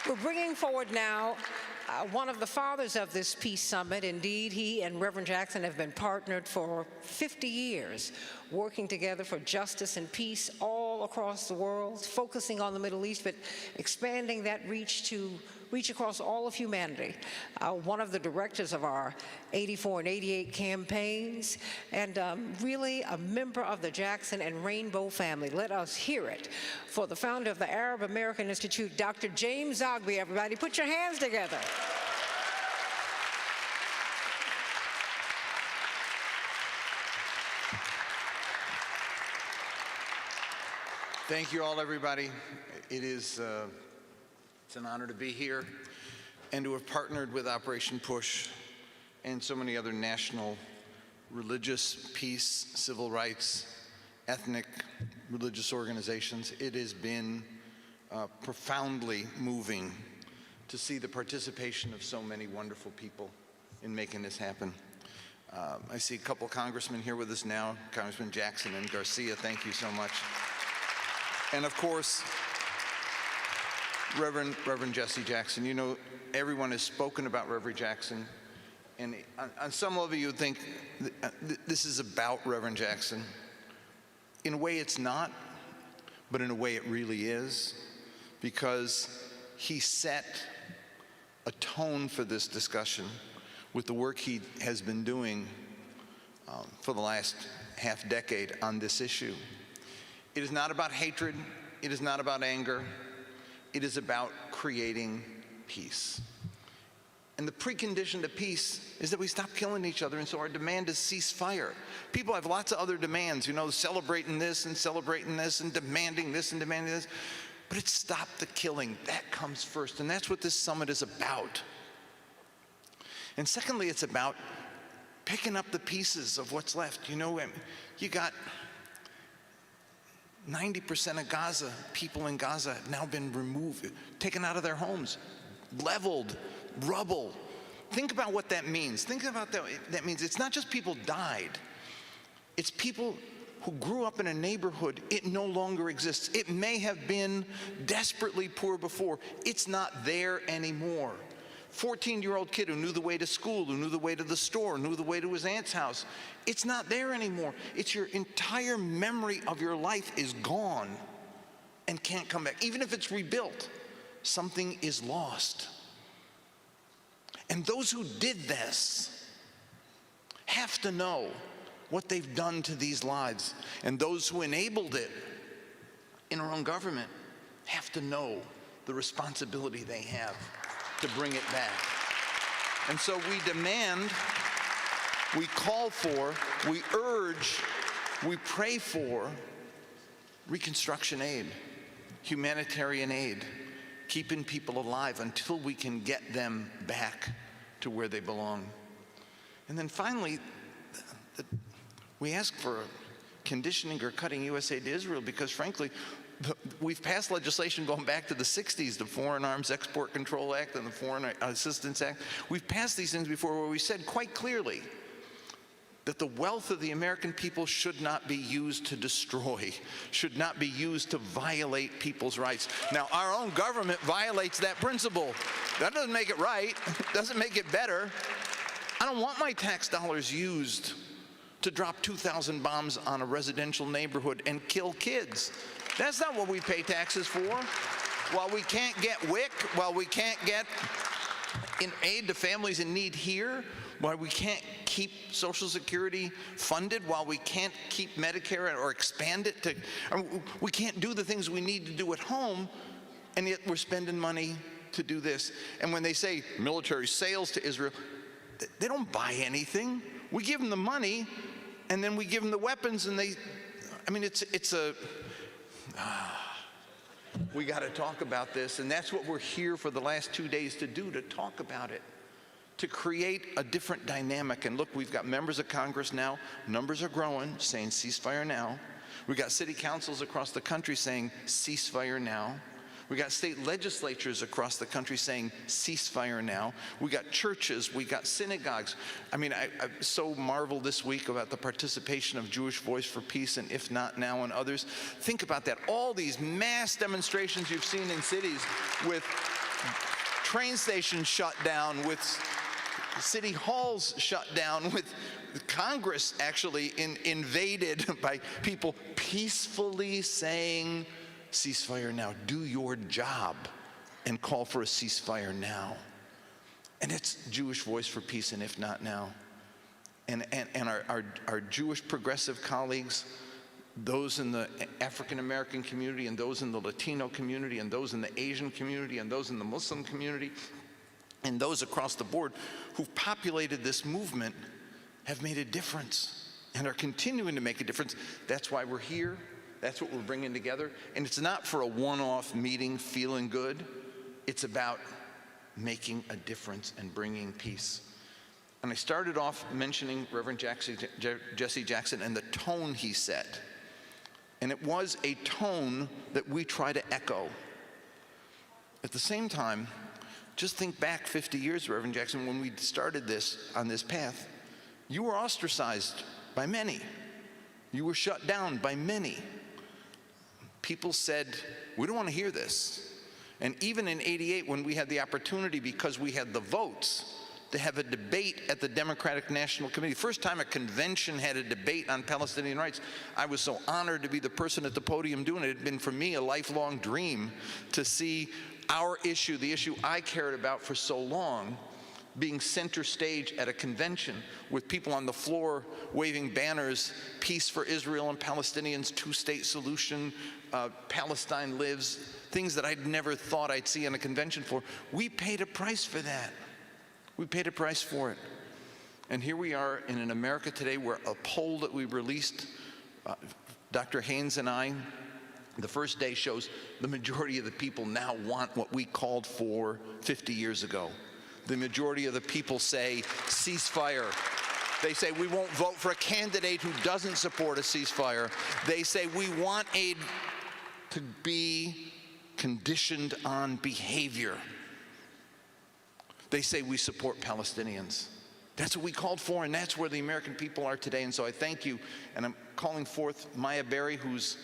We're bringing forward now one of the fathers of this peace summit. Indeed, he and Reverend Jackson have been partnered for 50 years, working together for justice and peace all across the world, focusing on the Middle East, but expanding that reach to reach across all of humanity. One of the directors of our 84 and 88 campaigns, and really a member of the Jackson and Rainbow family. Let us hear it for the founder of the Arab American Institute, Dr. James Zogby. Everybody, put your hands together. Thank you all, everybody. It's an honor to be here and to have partnered with Operation Push and so many other national religious, peace, civil rights, ethnic, religious organizations. It has been profoundly moving to see the participation of so many wonderful people in making this happen. I see a couple congressmen here with us now, Congressman Jackson and Garcia, thank you so much. And of course, Reverend Jesse Jackson. You know, everyone has spoken about Reverend Jackson, and on some level you would think this is about Reverend Jackson. In a way it's not, but in a way it really is, because he set a tone for this discussion with the work he has been doing for the last half decade on this issue. It is not about hatred, it is not about anger, it is about creating peace. And the precondition to peace is that we stop killing each other, and so our demand is ceasefire. People have lots of other demands, you know, celebrating this and demanding this and demanding this, but it's stop the killing. That comes first, and that's what this summit is about. And secondly, it's about picking up the pieces of what's left. You know, you got 90% of Gaza, people in Gaza have now been removed, taken out of their homes, leveled, rubble. Think about what that means. Think about that means it's not just people died, it's people who grew up in a neighborhood, it no longer exists. It may have been desperately poor before. It's not there anymore. 14-year-old kid who knew the way to school, who knew the way to the store, knew the way to his aunt's house. It's not there anymore. It's your entire memory of your life is gone and can't come back. Even if it's rebuilt, something is lost. And those who did this have to know what they've done to these lives. And those who enabled it in our own government have to know the responsibility they have to bring it back. And so we demand, we call for, we urge, we pray for reconstruction aid, humanitarian aid, keeping people alive until we can get them back to where they belong. And then finally, we ask for conditioning or cutting U.S. aid to Israel because, frankly, we've passed legislation going back to the 60s, the Foreign Arms Export Control Act and the Foreign Assistance Act. We've passed these things before where we said quite clearly that the wealth of the American people should not be used to destroy, should not be used to violate people's rights. Now, our own government violates that principle. That doesn't make it right, doesn't make it better. I don't want my tax dollars used to drop 2,000 bombs on a residential neighborhood and kill kids. That's not what we pay taxes for. While we can't get WIC, while we can't get in aid to families in need here, while we can't keep Social Security funded, while we can't keep Medicare or expand it to, we can't do the things we need to do at home, and yet we're spending money to do this. And when they say military sales to Israel, they don't buy anything. We give them the money, and then we give them the weapons, and they, I mean, we got to talk about this, and that's what we're here for the last 2 days to do, to talk about it, to create a different dynamic. And look, we've got members of Congress now, numbers are growing, saying ceasefire now. We've got city councils across the country saying ceasefire now. We got state legislatures across the country saying ceasefire now. We got churches, we got synagogues. I mean, I so marveled this week about the participation of Jewish Voice for Peace and If Not Now and others. Think about that. All these mass demonstrations you've seen in cities with train stations shut down, with city halls shut down, with Congress actually invaded by people peacefully saying, ceasefire now, do your job and call for a ceasefire now. And it's Jewish Voice for Peace, and if not now. And our Jewish progressive colleagues, those in the African American community, and those in the Latino community, and those in the Asian community, and those in the Muslim community, and those across the board who've populated this movement, have made a difference and are continuing to make a difference. That's why we're here. That's what we're bringing together. And it's not for a one-off meeting feeling good. It's about making a difference and bringing peace. And I started off mentioning Reverend Jesse Jackson and the tone he set. And it was a tone that we try to echo. At the same time, just think back 50 years, Reverend Jackson, when we started this on this path. You were ostracized by many. You were shut down by many. People said, we don't want to hear this. And even in '88, when we had the opportunity, because we had the votes, to have a debate at the Democratic National Committee, first time a convention had a debate on Palestinian rights, I was so honored to be the person at the podium doing it. It had been for me a lifelong dream to see our issue, the issue I cared about for so long, being center stage at a convention with people on the floor waving banners, peace for Israel and Palestinians, two-state solution, Palestine lives, things that I'd never thought I'd see on a convention floor. We paid a price for that. We paid a price for it. And here we are in an America today where a poll that we released, Dr. Haynes and I, the first day shows the majority of the people now want what we called for 50 years ago. The majority of the people say ceasefire. They say we won't vote for a candidate who doesn't support a ceasefire. They say we want aid to be conditioned on behavior. They say we support Palestinians. That's what we called for, and that's where the American people are today. And so I thank you, and I'm calling forth Maya Berry, who's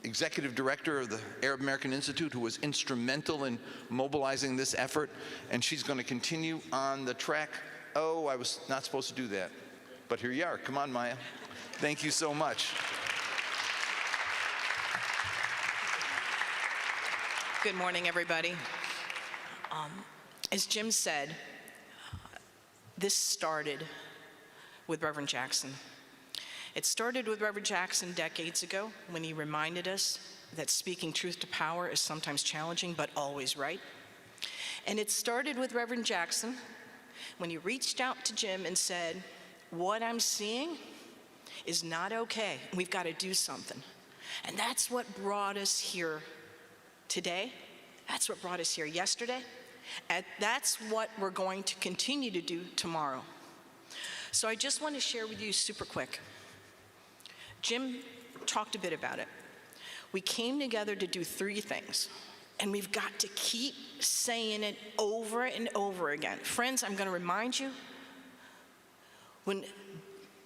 executive director of the Arab American Institute, who was instrumental in mobilizing this effort, and she's going to continue on the track. Oh, I was not supposed to do that, but here you are. Come on, Maya. Thank you so much. Good morning, everybody. As Jim said, this started with Reverend Jackson. It started with Reverend Jackson decades ago when he reminded us that speaking truth to power is sometimes challenging but always right. And it started with Reverend Jackson when he reached out to Jim and said, what I'm seeing is not okay. We've got to do something. And that's what brought us here today. That's what brought us here yesterday. And that's what we're going to continue to do tomorrow. So I just want to share with you super quick. Jim talked a bit about it. We came together to do three things, and we've got to keep saying it over and over again. Friends, I'm going to remind you, when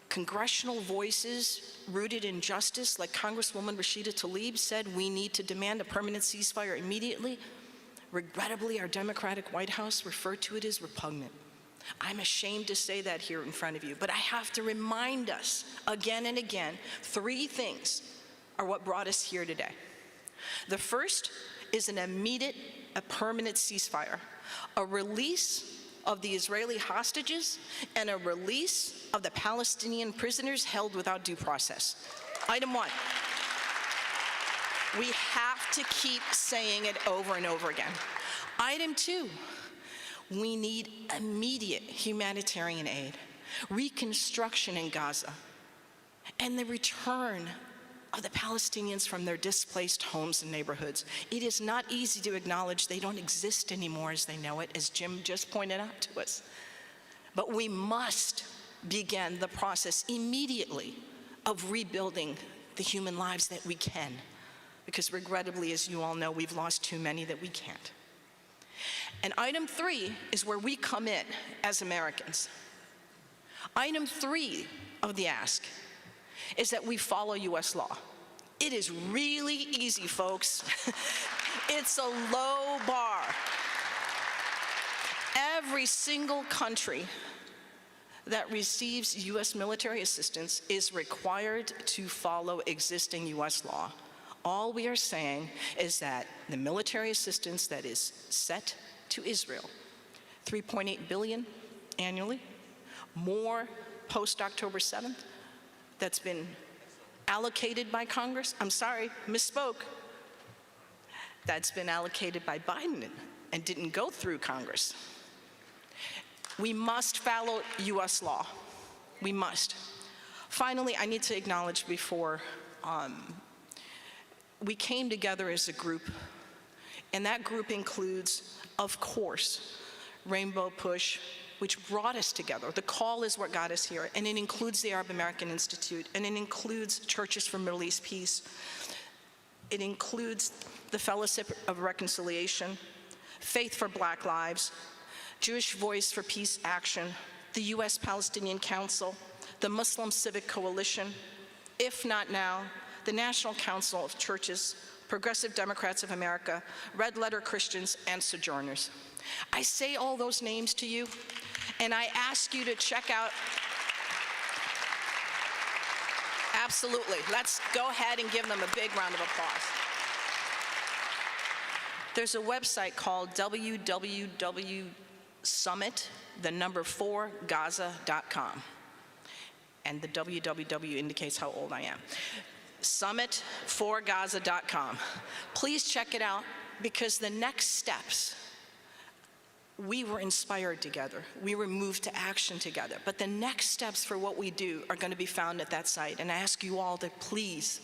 congressional voices rooted in justice, like Congresswoman Rashida Tlaib said, we need to demand a permanent ceasefire immediately, regrettably, our Democratic White House referred to it as repugnant. I'm ashamed to say that here in front of you, but I have to remind us again and again, three things are what brought us here today. The first is an immediate, a permanent ceasefire, a release of the Israeli hostages, and a release of the Palestinian prisoners held without due process. Item one. We have to keep saying it over and over again. Item two. We need immediate humanitarian aid, reconstruction in Gaza, and the return of the Palestinians from their displaced homes and neighborhoods. It is not easy to acknowledge they don't exist anymore as they know it, as Jim just pointed out to us. But we must begin the process immediately of rebuilding the human lives that we can, because regrettably, as you all know, we've lost too many that we can't. And item three is where we come in as Americans. Item three of the ask is that we follow US law. It is really easy, folks. It's a low bar. Every single country that receives U.S. military assistance is required to follow existing U.S. law. All we are saying is that the military assistance that is set to Israel, $3.8 billion annually, more post-October 7th, that's been allocated by Congress. I'm sorry, misspoke. That's been allocated by Biden and didn't go through Congress. We must follow U.S. law. We must. Finally, I need to acknowledge before, we came together as a group, and that group includes, of course, Rainbow Push, which brought us together. The call is what got us here, and it includes the Arab American Institute, and it includes Churches for Middle East Peace. It includes the Fellowship of Reconciliation, Faith for Black Lives, Jewish Voice for Peace Action, the U.S. Palestinian Council, the Muslim Civic Coalition, If Not Now, the National Council of Churches, Progressive Democrats of America, Red Letter Christians, and Sojourners. I say all those names to you, and I ask you to check out. Absolutely. Let's go ahead and give them a big round of applause. There's a website called www.summit4gaza.com. And the www indicates how old I am. Summit4gaza.com. Please check it out, because the next steps, we were inspired together. We were moved to action together. But the next steps for what we do are going to be found at that site. And I ask you all to please,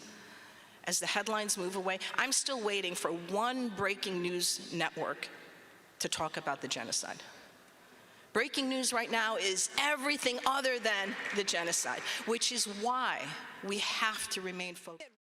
as the headlines move away, I'm still waiting for one breaking news network to talk about the genocide. Breaking news right now is everything other than the genocide, which is why we have to remain focused.